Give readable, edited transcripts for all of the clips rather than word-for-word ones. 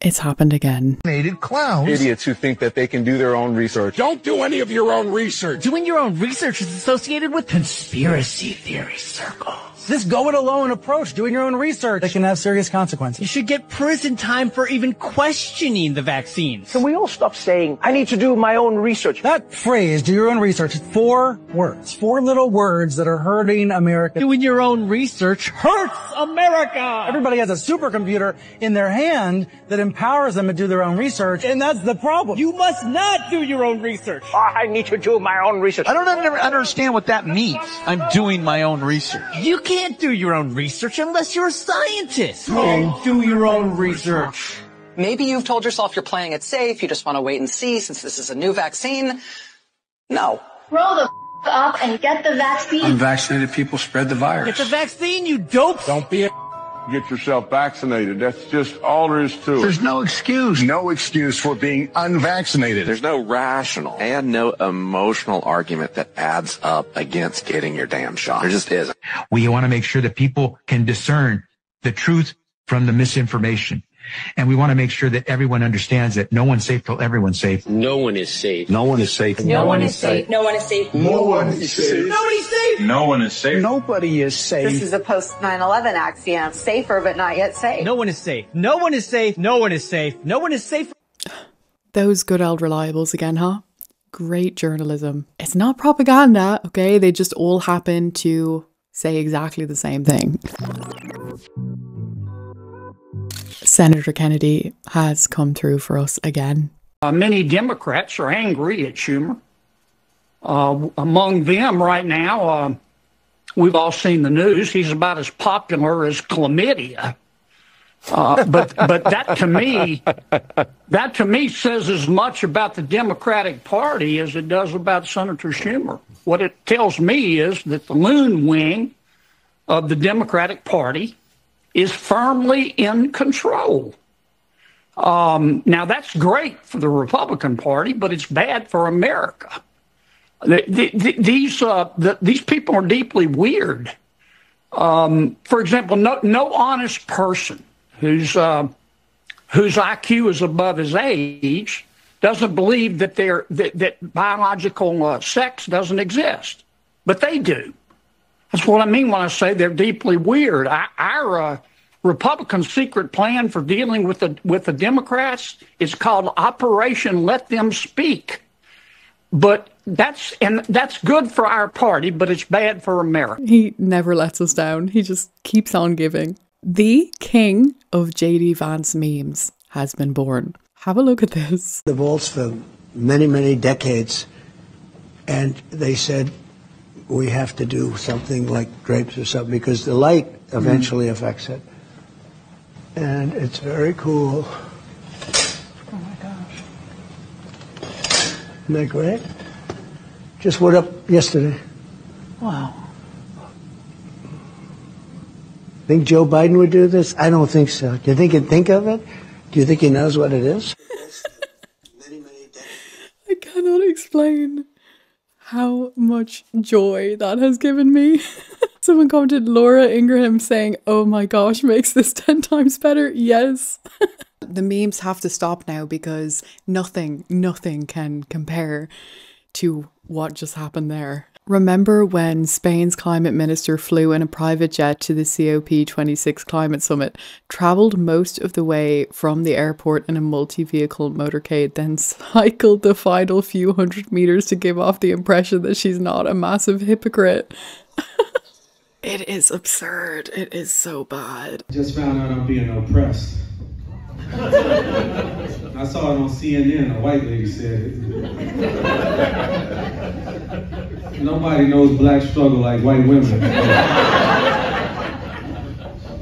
It's happened again. Clowns. Idiots who think that they can do their own research. Don't do any of your own research. Doing your own research is associated with conspiracy theory circles. This go-it-alone approach, doing your own research, that can have serious consequences. You should get prison time for even questioning the vaccines. Can we all stop saying, I need to do my own research? That phrase, do your own research, it's 4 words. 4 little words that are hurting America. Doing your own research hurts America! Everybody has a supercomputer in their hand that empowers them to do their own research, and that's the problem. You must not do your own research. I need to do my own research. I don't understand what that means. I'm doing my own research. You can't do your own research unless you're a scientist. Oh, do your own research. Maybe you've told yourself you're playing it safe. You just want to wait and see since this is a new vaccine. No. Roll the up and get the vaccine. Unvaccinated people spread the virus. Get the vaccine, you dope. Don't be a get yourself vaccinated. That's just all there is to it. There's no excuse. No excuse for being unvaccinated. There's no rational and no emotional argument that adds up against getting your damn shot. There just isn't. We want to make sure that people can discern the truth from the misinformation. And we want to make sure that everyone understands that no one's safe till everyone's safe. No one is safe. No one is safe. No one is safe. No one is safe. No one is safe. Nobody's safe. No one is safe. Nobody is safe. This is a post-9/11 axiom. Safer, but not yet safe. No one is safe. No one is safe. No one is safe. No one is safe. Those good old reliables again, huh? Great journalism. It's not propaganda, okay? They just all happen to say exactly the same thing. Senator Kennedy has come through for us again. Many Democrats are angry at Schumer. Among them right now, we've all seen the news. He's about as popular as chlamydia. But that to me says as much about the Democratic Party as it does about Senator Schumer. What it tells me is that the loon wing of the Democratic Party is firmly in control. Now, that's great for the Republican Party, but it's bad for America. These people are deeply weird. For example, no honest person whose IQ is above his age doesn't believe that that biological sex doesn't exist, but they do. That's what I mean when I say they're deeply weird. Our Republican secret plan for dealing with the Democrats is called Operation Let Them Speak. But that's good for our party, but it's bad for America. He never lets us down. He just keeps on giving. The king of JD Vance Memes has been born. Have a look at this. The vaults for many, many decades, and they said, we have to do something like drapes or something because the light eventually affects it. And it's very cool. Oh my gosh. Isn't that great? Just went up yesterday. Wow. Think Joe Biden would do this? I don't think so. Do you think he'd think of it? Do you think he knows what it is? I cannot explain how much joy that has given me. Someone commented, Laura Ingraham saying, oh my gosh, makes this 10 times better. Yes. The memes have to stop now because nothing can compare to what just happened there. Remember when Spain's climate minister flew in a private jet to the COP26 climate summit, travelled most of the way from the airport in a multi-vehicle motorcade, then cycled the final few hundred meters to give off the impression that she's not a massive hypocrite? It is absurd. It is so bad. Just found out I'm being oppressed. I saw it on CNN. A white lady said it. Nobody knows black struggle like white women.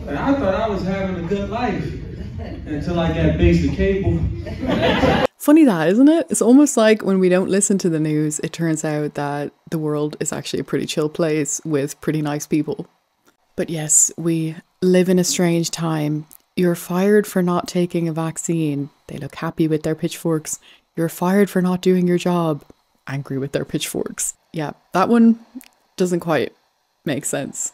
And I thought I was having a good life until I got basic cable. Funny that, isn't it? It's almost like when we don't listen to the news, it turns out that the world is actually a pretty chill place with pretty nice people. But yes, we live in a strange time. You're fired for not taking a vaccine. They look happy with their pitchforks. You're fired for not doing your job. Angry with their pitchforks. Yeah, that one doesn't quite make sense.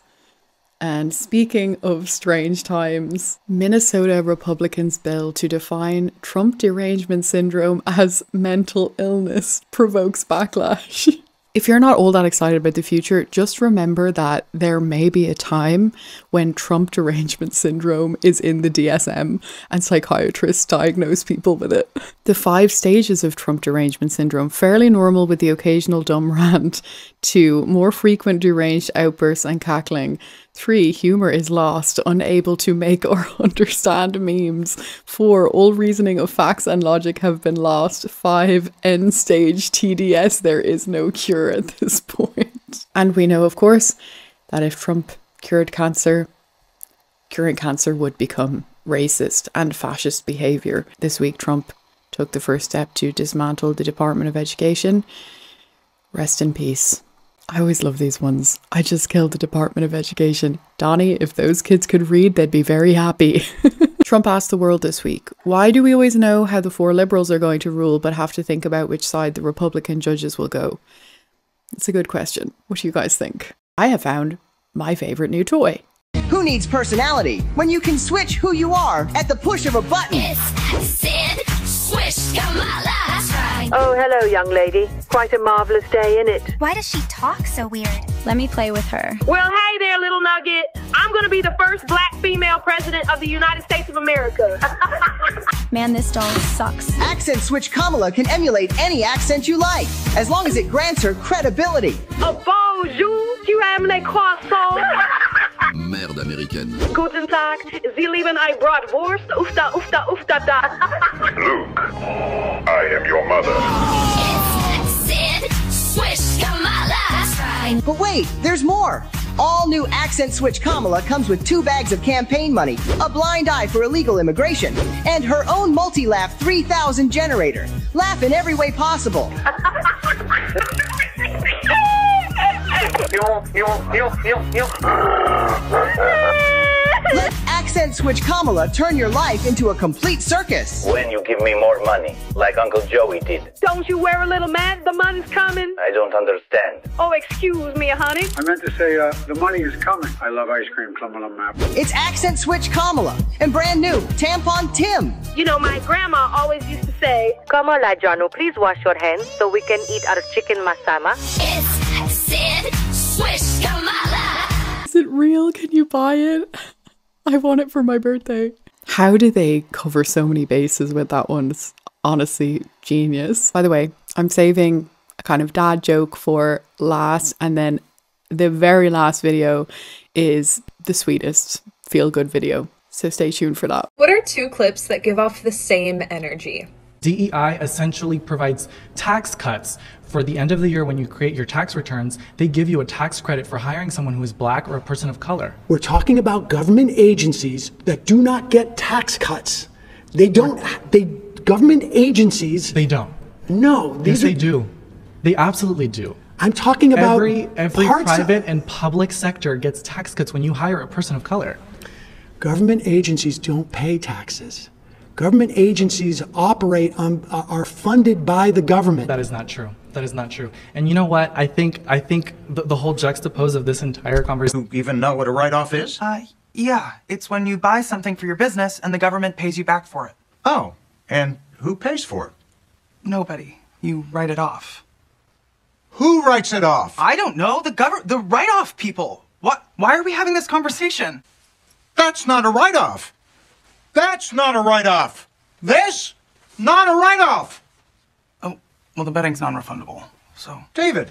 And speaking of strange times, Minnesota Republicans' bill to define Trump derangement syndrome as mental illness provokes backlash. If you're not all that excited about the future, just remember that there may be a time when Trump derangement syndrome is in the DSM and psychiatrists diagnose people with it. The 5 stages of Trump derangement syndrome, fairly normal with the occasional dumb rant, to more frequent deranged outbursts and cackling. 3, humor is lost, unable to make or understand memes. 4, all reasoning of facts and logic have been lost. 5, end stage TDS, there is no cure at this point. And we know, of course, that if Trump cured cancer, curing cancer would become racist and fascist behaviour. This week, Trump took the first step to dismantle the Department of Education. Rest in peace. I always love these ones. I just killed the Department of Education. Donnie, if those kids could read, they'd be very happy. Trump asked the world this week, why do we always know how the 4 liberals are going to rule but have to think about which side the Republican judges will go? It's a good question. What do you guys think? I have found my favourite new toy. Who needs personality when you can switch who you are at the push of a button? It's Sid, Swish, Kamala. That's right. Oh, hello, young lady. Quite a marvelous day, innit? Why does she talk so weird? Let me play with her. Well, hey there, little nugget. I'm gonna be the first black female president of the United States of America. Man, this doll sucks. Accent Switch Kamala can emulate any accent you like, as long as it grants her credibility. Bonjour, tu aimes les croissants? Merde américaine. Guten Tag, Sie lieben ein Bratwurst? Ufta, ufta, ufta, da. Luke, I am your mother. It's Sid, Swish, Kamala. That's right. But wait, there's more. All new Accent Switch Kamala comes with 2 bags of campaign money, a blind eye for illegal immigration, and her own multi-laugh 3000 generator. Laugh in every way possible. Let Accent Switch Kamala turn your life into a complete circus. When you give me more money, like Uncle Joey did. Don't you wear a little mad? The money's coming. I don't understand. Oh, excuse me, honey. I meant to say, the money is coming. I love ice cream, Kamala map. It's Accent Switch Kamala and brand new Tampon Tim. You know, my grandma always used to say, Kamala Janu, please wash your hands so we can eat our chicken masama. It's Sid, Swish, Kamala. Is it real? Can you buy it? I want it for my birthday. How do they cover so many bases with that one? It's honestly genius. By the way, I'm saving a kind of dad joke for last, and then the very last video is the sweetest feel-good video. So stay tuned for that. What are 2 clips that give off the same energy? DEI essentially provides tax cuts for the end of the year. When you create your tax returns, they give you a tax credit for hiring someone who is black or a person of color. We're talking about government agencies that do not get tax cuts. They don't, government agencies. They don't. No. Yes, they do. They absolutely do. I'm talking about every private and public sector gets tax cuts when you hire a person of color. Government agencies don't pay taxes. Government agencies operate on, are funded by the government. That is not true. That is not true. And you know what? I think the whole juxtapose of this entire conversation. You even know what a write-off is? Yeah. It's when you buy something for your business and the government pays you back for it. Oh, and who pays for it? Nobody. You write it off. Who writes it off? I don't know. The write-off people. What? Why are we having this conversation? That's not a write-off. That's not a write-off. This? Not a write-off. Oh, well, the betting's non-refundable, so. David,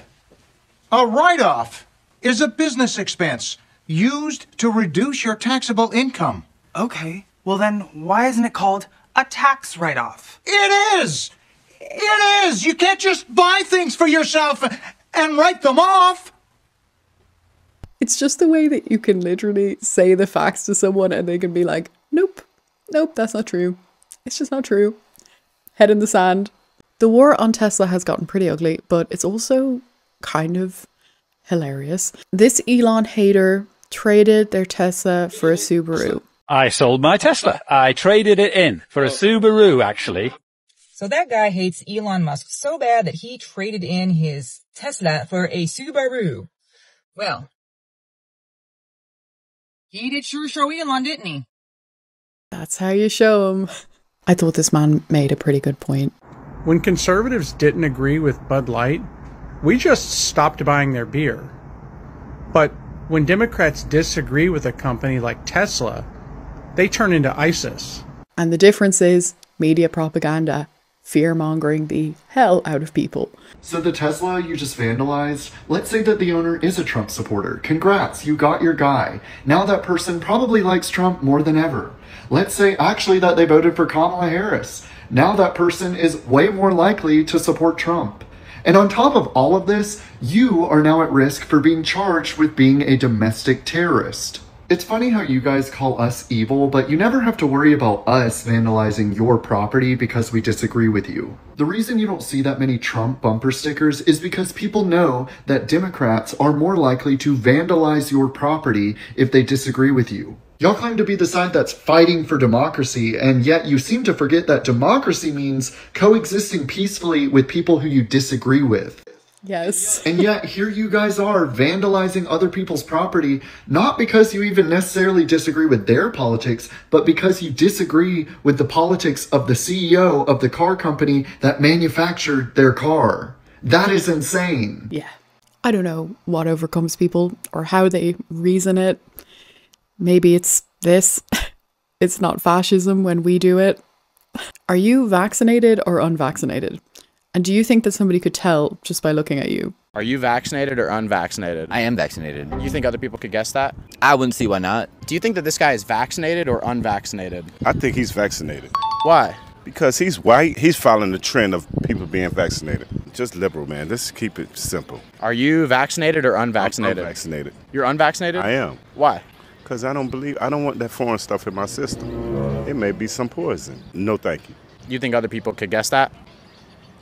a write-off is a business expense used to reduce your taxable income. Okay, well then, why isn't it called a tax write-off? It is! It is! You can't just buy things for yourself and write them off. It's just the way that you can literally say the facts to someone and they can be like, nope. Nope, that's not true. It's just not true. Head in the sand. The war on Tesla has gotten pretty ugly, but it's also kind of hilarious. This Elon hater traded their Tesla for a Subaru. I sold my Tesla. I traded it in for a Subaru, actually. So that guy hates Elon Musk so bad that he traded in his Tesla for a Subaru. Well, He did sure show Elon, didn't he? That's how you show him. I thought this man made a pretty good point. When conservatives didn't agree with Bud Light, we just stopped buying their beer. But when Democrats disagree with a company like Tesla, they turn into ISIS. And the difference is media propaganda, fear-mongering the hell out of people. So the Tesla you just vandalized, let's say that the owner is a Trump supporter. Congrats, you got your guy. Now that person probably likes Trump more than ever. Let's say actually that they voted for Kamala Harris. Now that person is way more likely to support Trump. And on top of all of this, you are now at risk for being charged with being a domestic terrorist. It's funny how you guys call us evil, but you never have to worry about us vandalizing your property because we disagree with you. The reason you don't see that many Trump bumper stickers is because people know that Democrats are more likely to vandalize your property if they disagree with you. Y'all claim to be the side that's fighting for democracy, and yet you seem to forget that democracy means coexisting peacefully with people who you disagree with. Yes. And yet here you guys are vandalizing other people's property, not because you even necessarily disagree with their politics, but because you disagree with the politics of the CEO of the car company that manufactured their car. That is insane. Yeah. I don't know what overcomes people or how they reason it. Maybe it's this. It's not fascism when we do it. Are you vaccinated or unvaccinated? And do you think that somebody could tell just by looking at you? Are you vaccinated or unvaccinated? I am vaccinated. You think other people could guess that? I wouldn't see why not. Do you think that this guy is vaccinated or unvaccinated? I think he's vaccinated. Why? Because he's white. He's following the trend of people being vaccinated. Just liberal, man. Let's keep it simple. Are you vaccinated or unvaccinated? I'm vaccinated. You're unvaccinated? I am. Why? Because I don't want that foreign stuff in my system. It may be some poison. No, thank you. You think other people could guess that?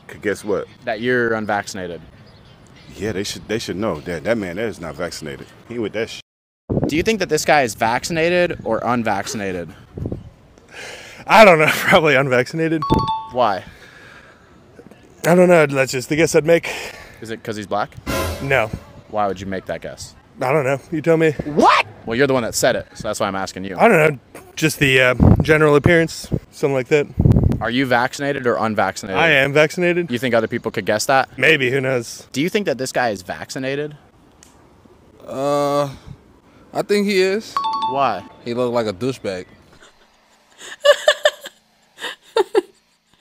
Could guess what? That you're unvaccinated. Yeah, they should know that man there is not vaccinated. He with that shit. Do you think that this guy is vaccinated or unvaccinated? I don't know. Probably unvaccinated. Why? I don't know. That's just the guess I'd make. Is it because he's black? No. Why would you make that guess? I don't know. You tell me. What? Well, you're the one that said it, so that's why I'm asking you. I don't know. Just the general appearance, something like that. Are you vaccinated or unvaccinated? I am vaccinated. You think other people could guess that? Maybe. Who knows? Do you think that this guy is vaccinated? I think he is. Why? He looked like a douchebag.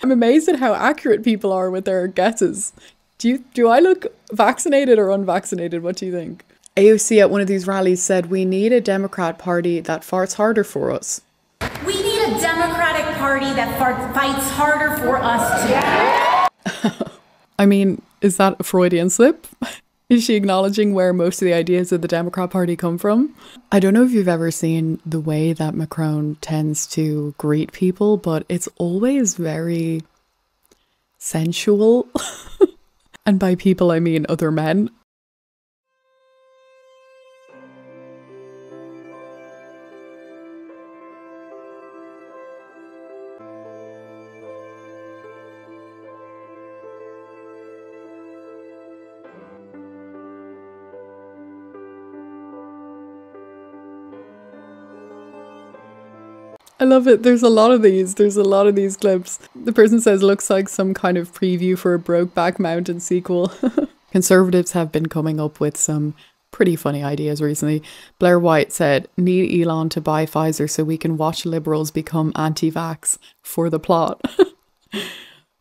I'm amazed at how accurate people are with their guesses. Do I look vaccinated or unvaccinated? What do you think? AOC at one of these rallies said, "We need a Democrat Party that farts harder for us." We need a Democratic Party that fights harder for us too. I mean, is that a Freudian slip? Is she acknowledging where most of the ideas of the Democrat Party come from? I don't know if you've ever seen the way that Macron tends to greet people, but it's always very sensual. And by people, I mean other men. I love it. There's a lot of these. There's a lot of these clips. The person says, looks like some kind of preview for a Brokeback Mountain sequel. Conservatives have been coming up with some pretty funny ideas recently. Blair White said, need Elon to buy Pfizer so we can watch liberals become anti-vax for the plot.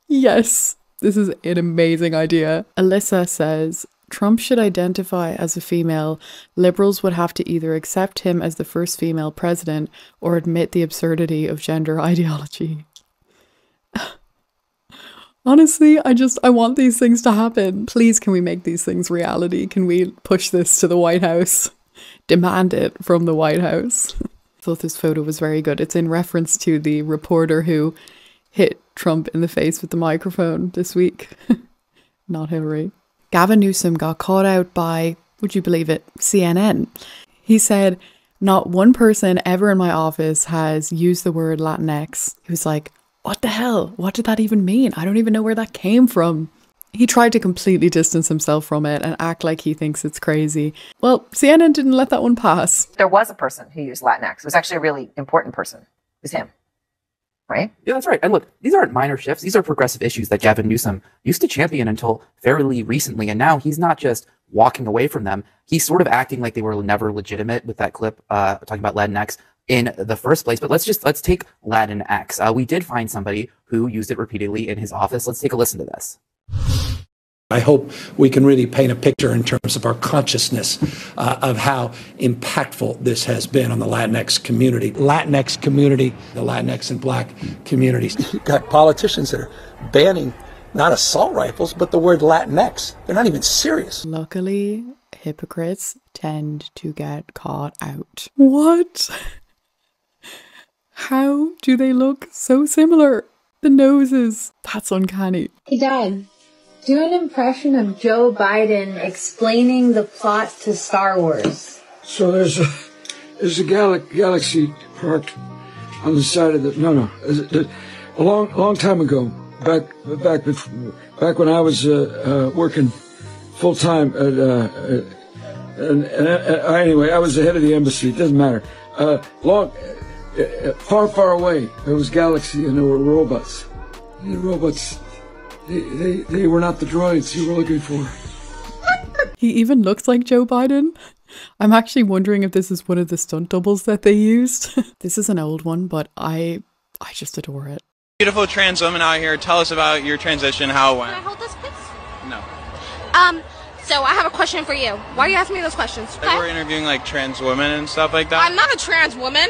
Yes, this is an amazing idea. Alyssa says, Trump should identify as a female. Liberals would have to either accept him as the first female president or admit the absurdity of gender ideology. Honestly, I want these things to happen. Please, can we make these things reality? Can we push this to the White House? Demand it from the White House. I thought this photo was very good. It's in reference to the reporter who hit Trump in the face with the microphone this week. Not Hillary. Gavin Newsom got caught out by, would you believe it, CNN. He said, not one person ever in my office has used the word Latinx. He was like, what the hell? What did that even mean? I don't even know where that came from. He tried to completely distance himself from it and act like he thinks it's crazy. Well, CNN didn't let that one pass. There was a person who used Latinx. It was actually a really important person. It was him. Right? Yeah, that's right. And look, these aren't minor shifts. These are progressive issues that Gavin Newsom used to champion until fairly recently. And now he's not just walking away from them. He's sort of acting like they were never legitimate with that clip talking about Latinx in the first place. But let's take Latinx. We did find somebody who used it repeatedly in his office. Let's take a listen to this. I hope we can really paint a picture in terms of our consciousness of how impactful this has been on the Latinx community. The Latinx and Black communities. You've got politicians that are banning not assault rifles, but the word Latinx. They're not even serious. Luckily, hypocrites tend to get caught out. What? How do they look so similar? The noses. That's uncanny. Hey, Dad. Do an impression of Joe Biden explaining the plot to Star Wars. So there's a galaxy parked on the side of the a long time ago, back when I was working full time at anyway, I was the head of the embassy. It doesn't matter. Far away, there was galaxy and there were robots. And the robots. They were not the droids you were looking for. He even looks like Joe Biden. I'm actually wondering if this is one of the stunt doubles that they used. This is an old one, but I just adore it. Beautiful trans woman out here. Tell us about your transition, how it went. Can I hold this, please? No. So I have a question for you. Why are you asking me those questions? Okay. We're interviewing like trans women and stuff like that. I'm not a trans woman.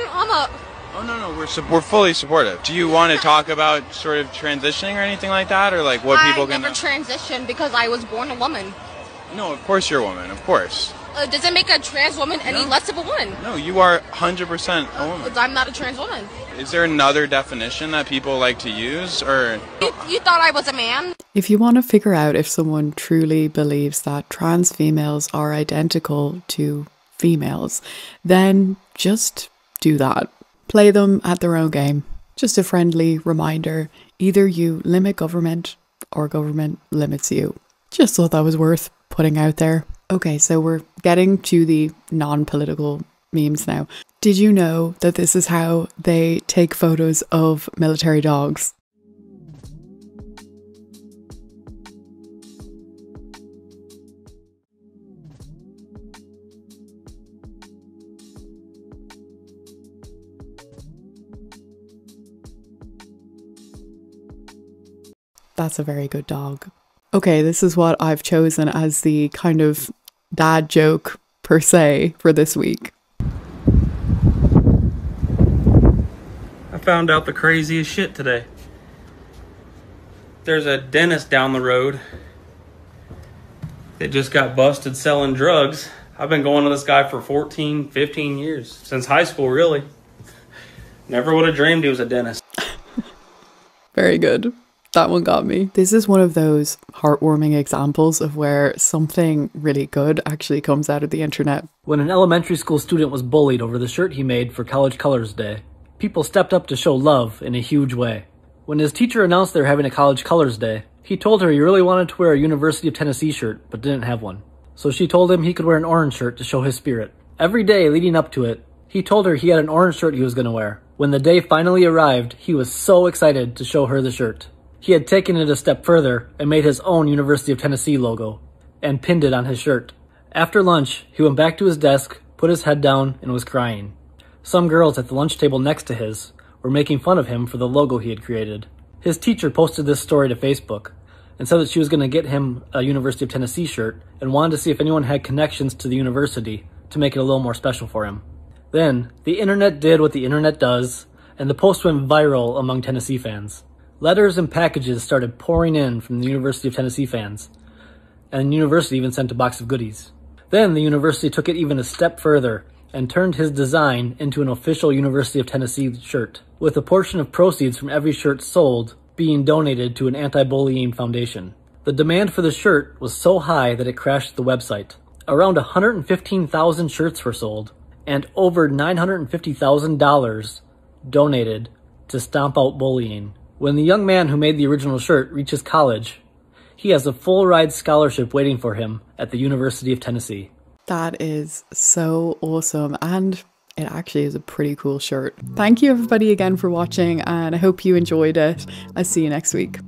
Oh, no, we're fully supportive. Do you want to talk about sort of transitioning or anything like that? Or like what people can... I never transitioned because I was born a woman. No, of course you're a woman, of course. Does it make a trans woman any less of a woman? No, you are 100% a woman. I'm not a trans woman. Is there another definition that people like to use, or... You thought I was a man? If you want to figure out if someone truly believes that trans females are identical to females, then just do that. Play them at their own game. Just a friendly reminder, either you limit government or government limits you. Just thought that was worth putting out there. Okay, so we're getting to the non-political memes now. Did you know that this is how they take photos of military dogs? That's a very good dog. Okay, this is what I've chosen as the kind of dad joke per se for this week. I found out the craziest shit today. There's a dentist down the road that just got busted selling drugs. I've been going to this guy for 14, 15 years. Since high school, really. Never would have dreamed he was a dentist. Very good. That one got me. This is one of those heartwarming examples of where something really good actually comes out of the internet. When an elementary school student was bullied over the shirt he made for College Colors Day, people stepped up to show love in a huge way. When his teacher announced they were having a College Colors Day, he told her he really wanted to wear a University of Tennessee shirt, but didn't have one. So she told him he could wear an orange shirt to show his spirit. Every day leading up to it, he told her he had an orange shirt he was going to wear. When the day finally arrived, he was so excited to show her the shirt. He had taken it a step further and made his own University of Tennessee logo and pinned it on his shirt. After lunch, he went back to his desk, put his head down, and was crying. Some girls at the lunch table next to his were making fun of him for the logo he had created. His teacher posted this story to Facebook and said that she was going to get him a University of Tennessee shirt and wanted to see if anyone had connections to the university to make it a little more special for him. Then, the internet did what the internet does, and the post went viral among Tennessee fans. Letters and packages started pouring in from the University of Tennessee fans, and the university even sent a box of goodies. Then the university took it even a step further and turned his design into an official University of Tennessee shirt, with a portion of proceeds from every shirt sold being donated to an anti-bullying foundation. The demand for the shirt was so high that it crashed the website. Around 115,000 shirts were sold, and over $950,000 donated to stomp out bullying. When the young man who made the original shirt reaches college, He has a full-ride scholarship waiting for him at the University of Tennessee. That is so awesome, and it actually is a pretty cool shirt. Thank you everybody again for watching, and I hope you enjoyed it. I'll see you next week.